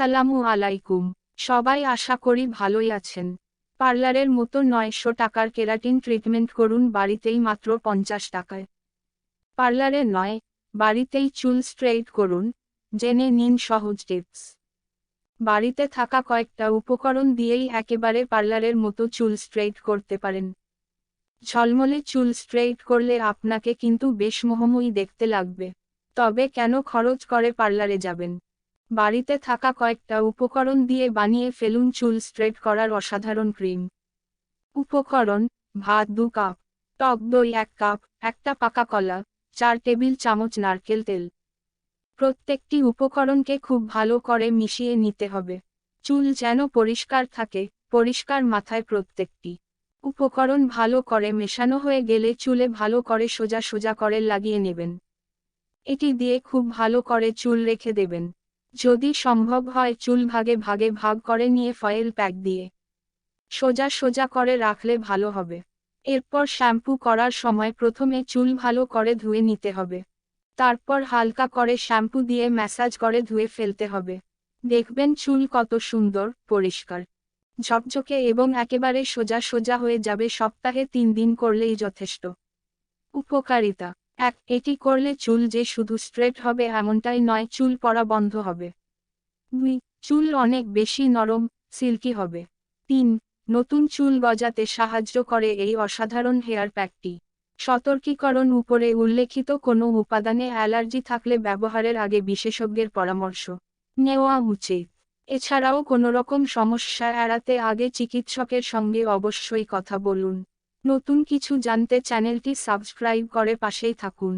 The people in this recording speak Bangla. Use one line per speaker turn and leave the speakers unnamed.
আসসালামু আলাইকুম। সবাই আশা করি ভালোই আছেন। পার্লারের মতো 900 টাকার কেরাটিন ট্রিটমেন্ট করুন বাড়িতেই মাত্র 50 টাকায়। পার্লারে নয়, বাড়িতেই চুল স্ট্রেইট করুন, জেনে নিন সহজ টিপস। বাড়িতে থাকা কয়েকটা উপকরণ দিয়েই একেবারে পার্লারের মতো চুল স্ট্রেইট করতে পারেন। ঝলমলে চুল স্ট্রেইট করলে আপনাকে কিন্তু বেশ মোহময়ী দেখতে লাগবে। তবে কেন খরচ করে পার্লারে যাবেন? বাড়িতে থাকা কয়েকটা উপকরণ দিয়ে বানিয়ে ফেলুন চুল স্ট্রেট করার অসাধারণ ক্রিম। উপকরণ: ভাত 2 কাপ, টক দই 1 কাপ, একটা পাকা কলা, 4 টেবিল চামচ নারকেল তেল। প্রত্যেকটি উপকরণকে খুব ভালো করে মিশিয়ে নিতে হবে। চুল যেন পরিষ্কার থাকে, পরিষ্কার মাথায় প্রত্যেকটি উপকরণ ভালো করে মেশানো হয়ে গেলে চুলে ভালো করে সোজা সোজা করে লাগিয়ে নেবেন। এটি দিয়ে খুব ভালো করে চুল রেখে দেবেন। যদি সম্ভব হয় চুল ভাগে ভাগে ভাগ করে নিয়ে ফয়েল প্যাক দিয়ে সোজা সোজা করে রাখলে ভালো হবে। এরপর শ্যাম্পু করার সময় প্রথমে চুল ভালো করে ধুয়ে নিতে হবে। তারপর হালকা করে শ্যাম্পু দিয়ে ম্যাসাজ করে ধুয়ে ফেলতে হবে। দেখবেন চুল কত সুন্দর, পরিষ্কার, ঝকঝকে এবং একেবারে সোজা সোজা হয়ে যাবে। সপ্তাহে 3 দিন করলেই যথেষ্ট। উপকারিতা: 1. এটি করলে চুল যে শুধু স্ট্রেট হবে এমনটাই নয়, চুল পড়া বন্ধ হবে। 2. চুল অনেক বেশি নরম, সিল্কি হবে। 3. নতুন চুল গজাতে সাহায্য করে এই অসাধারণ হেয়ার প্যাকটি। সতর্কীকরণ: উপরে উল্লেখিত কোনো উপাদানে অ্যালার্জি থাকলে ব্যবহারের আগে বিশেষজ্ঞের পরামর্শ নেওয়া উচিত। এছাড়াও কোনোরকম সমস্যা এড়াতে আগে চিকিৎসকের সঙ্গে অবশ্যই কথা বলুন। নতুন কিছু জানতে চ্যানেলটি সাবস্ক্রাইব করে পাশেই থাকুন।